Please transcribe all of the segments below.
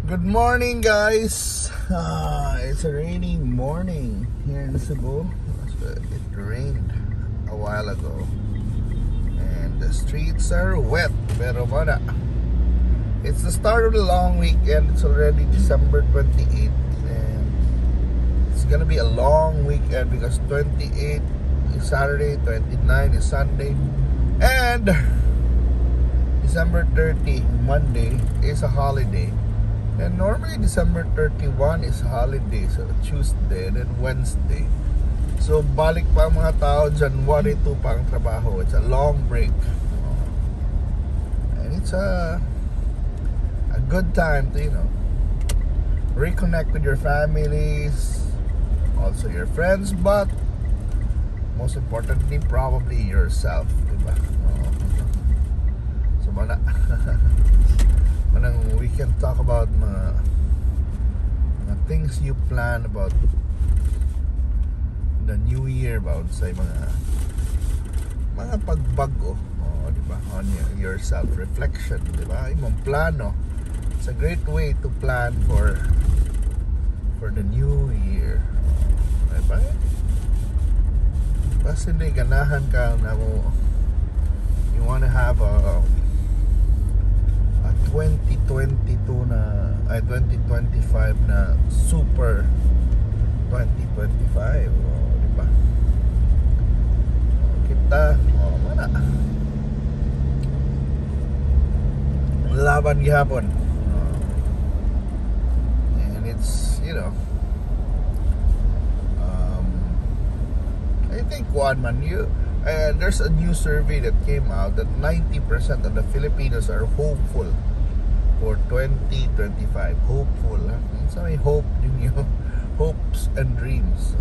Good morning, guys. It's a rainy morning here in Cebu. It rained a while ago, and the streets are wet. Pero wala. It's the start of the long weekend. It's already December 28th, and it's gonna be a long weekend because 28 is Saturday, 29 is Sunday, and December 30, Monday, is a holiday. And normally December 31 is holiday, so Tuesday and then Wednesday. So balik pa ang mga tao, January 2 pa ang trabaho. It's a long break. And it's a good time to, reconnect with your families, also your friends, but most importantly, probably yourself, diba? So mana we can talk about mga things you plan about the new year, about say mga pagbago, diba? On your self reflection, diba? Imong plano. It's a great way to plan for the new year, diba? Basta hindi ganahan ka na mo, you wanna have a 2022 na 2025 na super 2025, diba? Kita mana laban gihapon, and it's I think there's a new survey that came out that 90% of the Filipinos are hopeful for 2025. Hopeful, ha? So may hope din yun. Hopes and dreams.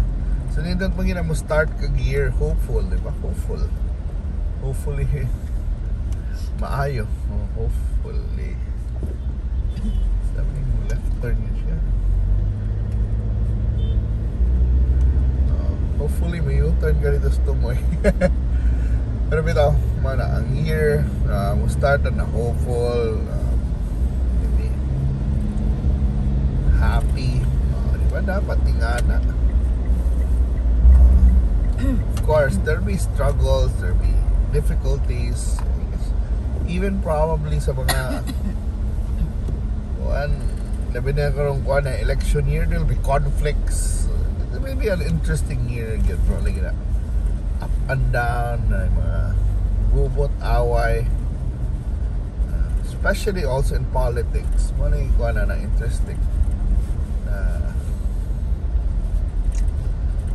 So nindot pag mo start kag year hopeful, di ba? Hopefully maayo. Hopefully sabi mo left turn yun siya. Hopefully may U-turn ka dito sa tumoy. Pero bitaw, ang year mo start na hopeful, maybe happy, diba? Dapat tingana. Of course, there'll be struggles, there'll be difficulties, even probably sa mga labi na karong na election year, there'll be conflicts. It may be an interesting year again, probably up and down, mga gubot, away, especially also in politics. Mga na interesting.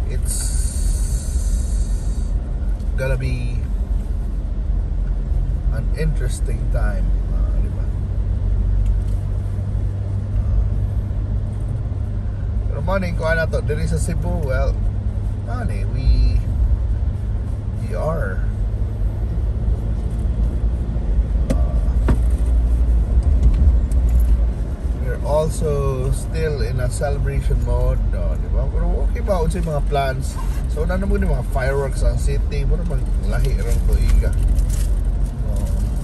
It's gonna be an interesting time, diba? Pero money ko na to diri sa Cebu. Well, money we are we're also still in a celebration mode, diba? Pero okay ba sa mga plans? So na naman yung mga fireworks ang city, mo naman lahi rong tuiga.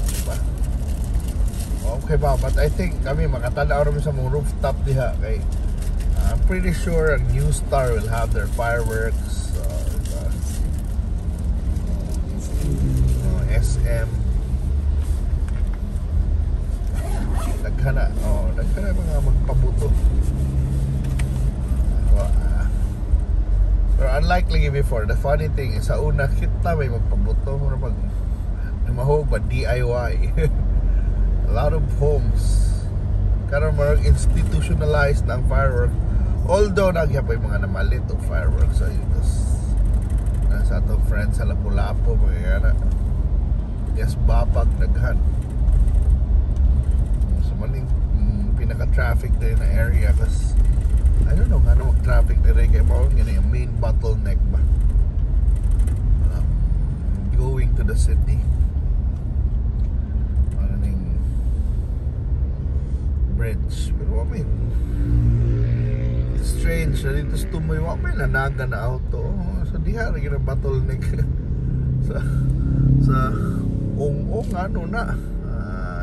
Diba? Okay ba? But I think kami makatanaw rin sa mga rooftop diha kay I'm pretty sure a New Star will have their fireworks. SM nagkana mga magpabuto. Pero unlike lagi before, the funny thing is sa una kita may magpabuto pag mahog ba DIY. A lot of homes karon more institutionalized ng fireworks, although nagyapay mga namalit o fireworks sa sa atong friends sa Lapu-Lapu mga yes, babag daghan. So maning pinaka-traffic din na area kasi I don't know nga na mag-traffic din kaya mawag yun yung main bottleneck ba going to the city. Maraming bridge, pero it's strange na dito sa tumoy may nanaga na auto, so diha rin yung bottleneck sa ong na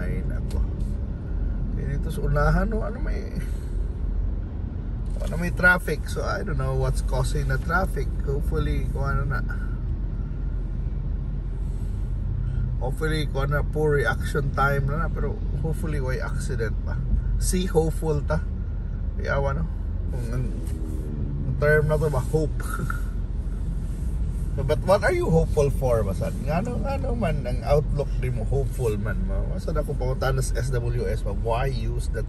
ay nako, dito sa unahan, no, ano may traffic. So I don't know what's causing the traffic. Hopefully poor reaction time na, pero hopefully way accident pa. See, hopeful ta. Yawa, no? Kung ang term na to ba, hope. But what are you hopeful for, Basad? Ngano man ang outlook din mo, hopeful man. Masad ako pamunta na sa SWS, why use that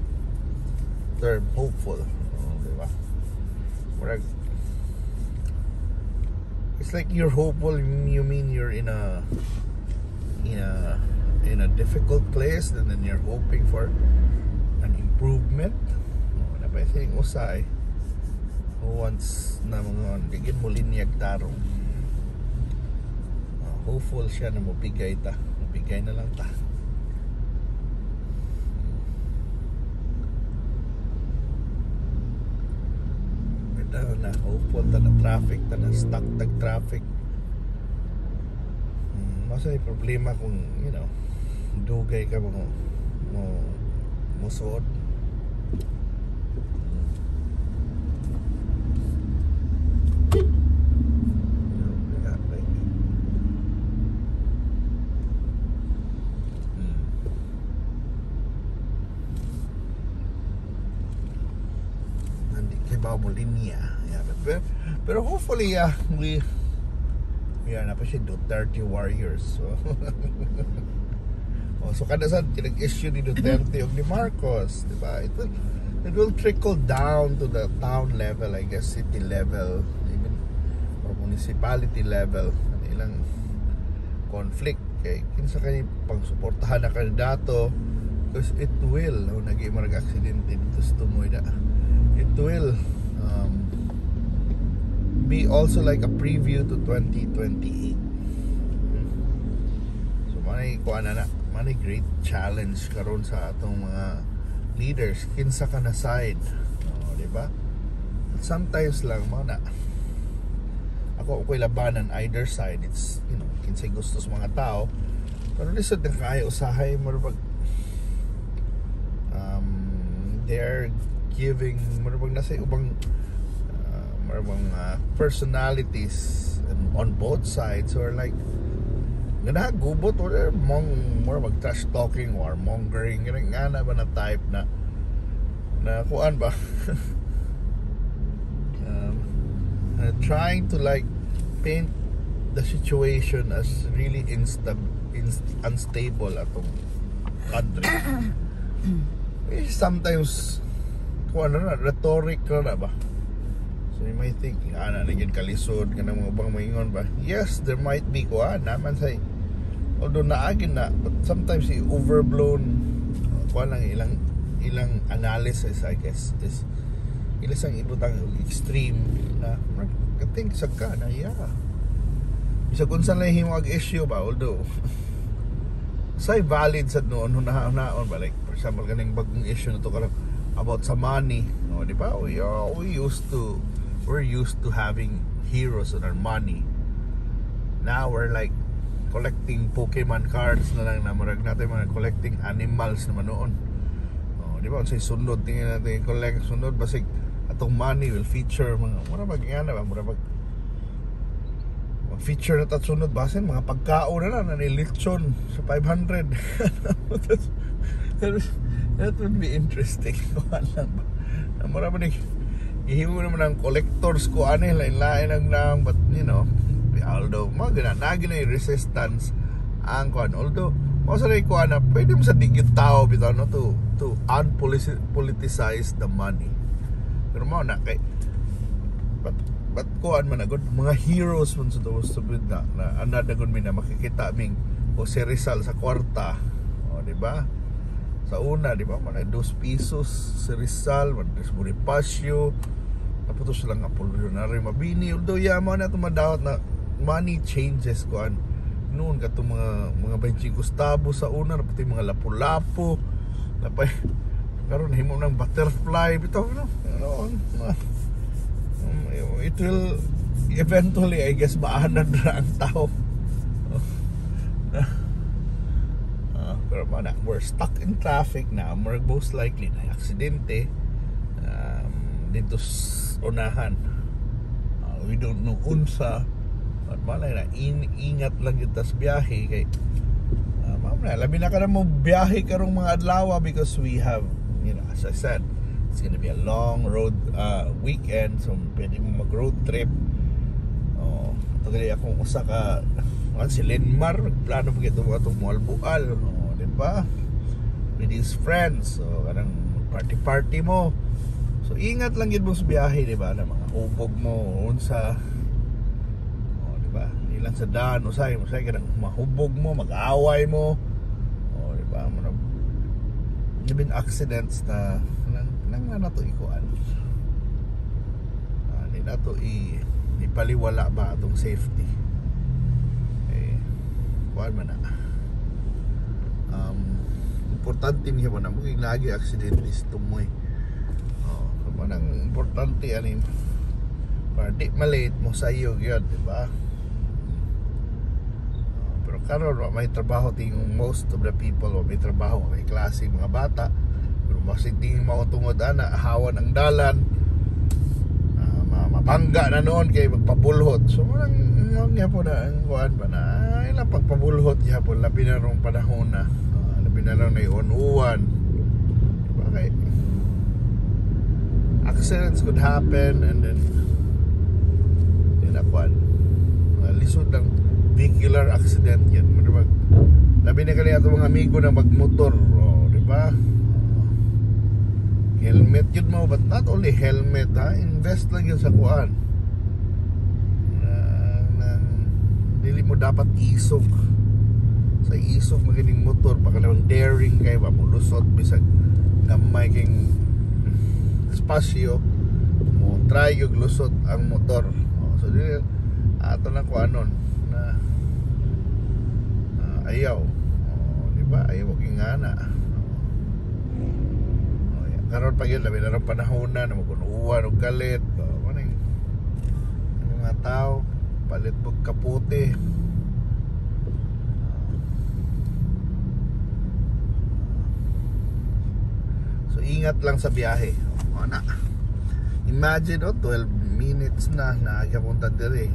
term, hopeful? Diba? It's like you're hopeful, you mean you're in a difficult place, and then you're hoping for an improvement. I think usay once na mga bigyan mo linyag tarong, hopeful siya na mabigay na lang ta. Pero na hopeful ta na traffic ta na stuck tag traffic. Masa may problema kung dugay ka mo suod. Linya. Yeah, pero hopefully we are na pa siya Duterte warriors. So kada sa tinag-issue ni Duterte o ni Marcos, diba? It will trickle down to the town level, I guess, city level, even or municipality level. Ilang conflict kay kinsa kani pang-suportahan na kandidato, because it will naging marag aksidente dito sa Tumoyda. It will be also like a preview to 2028. So manay great challenge karon sa atong mga leaders, kinsa ka na side, diba? Sometimes lang na ako'y labanan either side. It's kinsay gusto sa mga tao, pero lisod na kaya usahay marabag they're giving marabag nasa ubang personalities on both sides, or like gubot or more mag trash talking or mongering, nga na ba na type na kuan ba trying to like paint the situation as really unstable atong country. Sometimes kuan na rhetoric na ba. So you might think, naging kalisod ka ng mga ubang maingon ba? Yes, there might be kuan naman say, although naagin na, but sometimes overblown kuan lang ilang analysis, I guess, is ilang ibutang extreme na I think sa ka na isa kung saan lang himo ag-issue ba, although say valid sa noon naon ba, like for example kaning bagong issue na to karang about sa money, di ba? We're used to having heroes on our money. Now we're like collecting Pokemon cards na lang, na marag natin mga collecting animals naman noon. Di ba? Say sunod tingnan natin collect sunod basig atong money will feature mga feature na tatsunod basin mga pagkaon na nilitsyon sa 500. That would be interesting. Marami ihimo naman ang collectors ko lain-lain ang but although mga ganay resistance ang kuan, although masaray ko pwede mo sa digit tao bitaw to unpoliticize the money, pero mao na kay but kuan man agud mga heroes man sa subid na another gud mi na makikita ming Jose Rizal sa kwarta, di ba? Sa una, di ba, man 2 pesos si Rizal, Andres Bonifacio, naputos lang Apollinario Mabini. Although yaman na tumadawat na money changes kuan noon ka itong mga 25 Gustavo sa una, napati mga lapu-lapu napay karon himo ng butterfly bitaw it will eventually, I guess, maanan na ang tao. Pero mana, we're stuck in traffic na. Most likely na aksidente dito unahan. We don't know unsa. At malay na ingat lang yun tas biyahe kay mamaya labi na ka na mo biyahe karong mga adlaw because we have, you know, as I said, it's gonna be a long road weekend, so pwede mo mag road trip. Tagali akong usa ka si Lenmar plano pa gito atong mualbual, di ba, with his friends, so kanang party mo, so ingat lang yun mo sa biyahe, di ba, na mga hubog mo unsa, di ba, di lang sa daan usay kanang mahubog mo, mag-away mo, di ba, even accidents na to ikuan, di na to ipaliwala ba atong safety. Kuan man na importante niya man mo lagi accidentes tumoy. Manang importante ani para di malate mo sa iyo gyud, di ba? Pero karon may trabaho tingong most of the people, may trabaho, may klase mga bata, pero masig tingin mautungod ana hawan ang dalan, mapangga na noon kay magpabulhot. So manang nga po na ang kuan ba na ilang pagpabulhot yapon labi na rong panahon na labi na lang na uwan, diba, kay accidents could happen and then kuan lisod ng vehicular accident yan, diba? Labi na kali ato mga amigo na magmotor, diba, helmet yun mo, but not only helmet, invest lang yun sa kuan. Dili mo dapat isog sa isog magining motor baka namang daring kay ba mo lusot bisag gamay king espasyo mo try yung lusot ang motor. So dili ato na kuanon na ayaw, di ba, ayaw gingana. Karon pa gyud labi na ron panahon na magunuwan og galit, maning mga tao palit pag kapote. So ingat lang sa biyahe. Ana, imagine 12 minutes na nagapunta dire.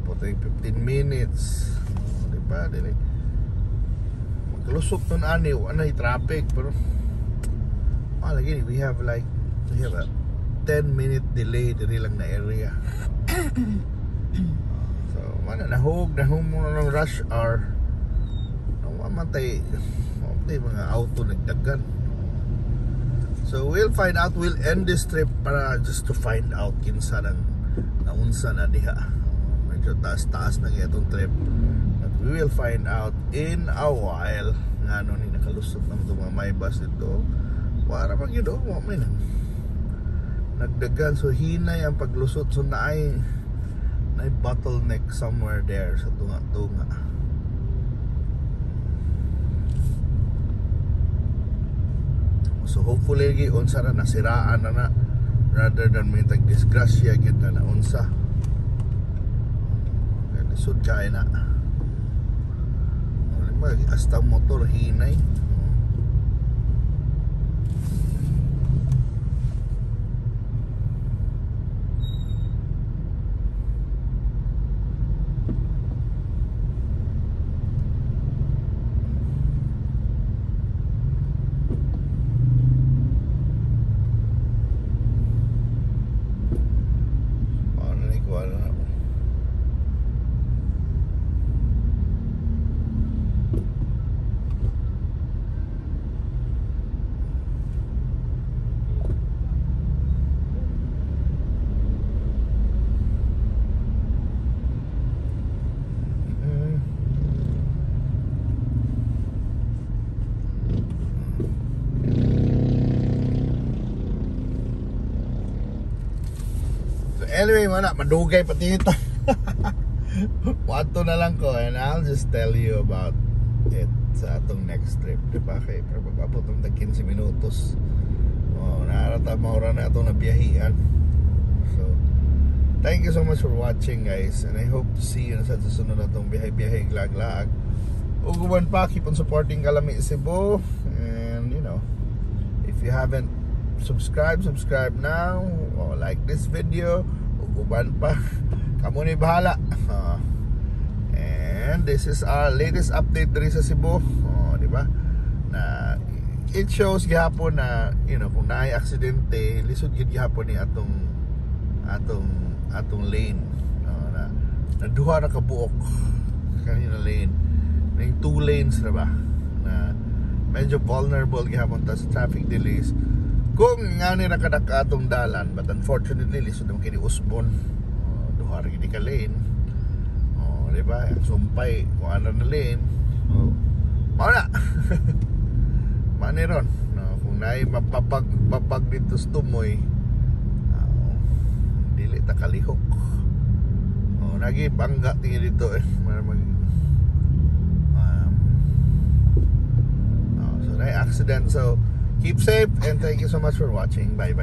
Putay 15 minutes, diba, dire maglusok nun aniw anay traffic, pero lagi we have a 10-minute delay dire lang na area. So mana nahog mo ng rush hour mamatay mga auto nagdagan. So we'll find out, we'll end this trip para just to find out kinsa nang naunsa na diha. Medyo taas na itong trip, but we will find out in a while nga ni nakalusot ng mga may bus dito para pag yun may nagdagan, so hinay ang paglusot, so naay bottleneck somewhere there sa tunga. So hopefully unsa na nasiraan na rather than may tag-disgrasya kita na unsa lisod kaya na hasta motor hinay. Anyway, madugay pati ito. Wato na lang ko and I'll just tell you about it sa atong next trip, diba? Kaya pero pag-abot ng 15 minutos naarata maura na itong nabiyahian. So thank you so much for watching, guys, and I hope to see you sa susunod na itong biyahe-biyahe lag-laag. Uguban pa, keep on supporting Kalami Cebu. And you know, if you haven't subscribe now, or like this video. Uguban pa, kamo ni bahala. And this is our latest update diri sa Cebu. Di ba? Na it shows gihapon na, you know, kung naay aksidente, lisod gid gihapon ni atong lane. Na duha na kabuok kanina lane. May 2 lanes na ba? Na medyo vulnerable gihapon ta sa traffic delays. Kung nga ni nakadak atong dalan, but unfortunately lisod naman kini usbon. Duha ra gid ka lane. Diba? Sumpay kung ano na lane. Mauna. Maniron. Kung naay mapapag dito sa tumoy, dili ta kalihok. Nagi bangga tingin dito so naay accident. So keep safe and thank you so much for watching. Bye.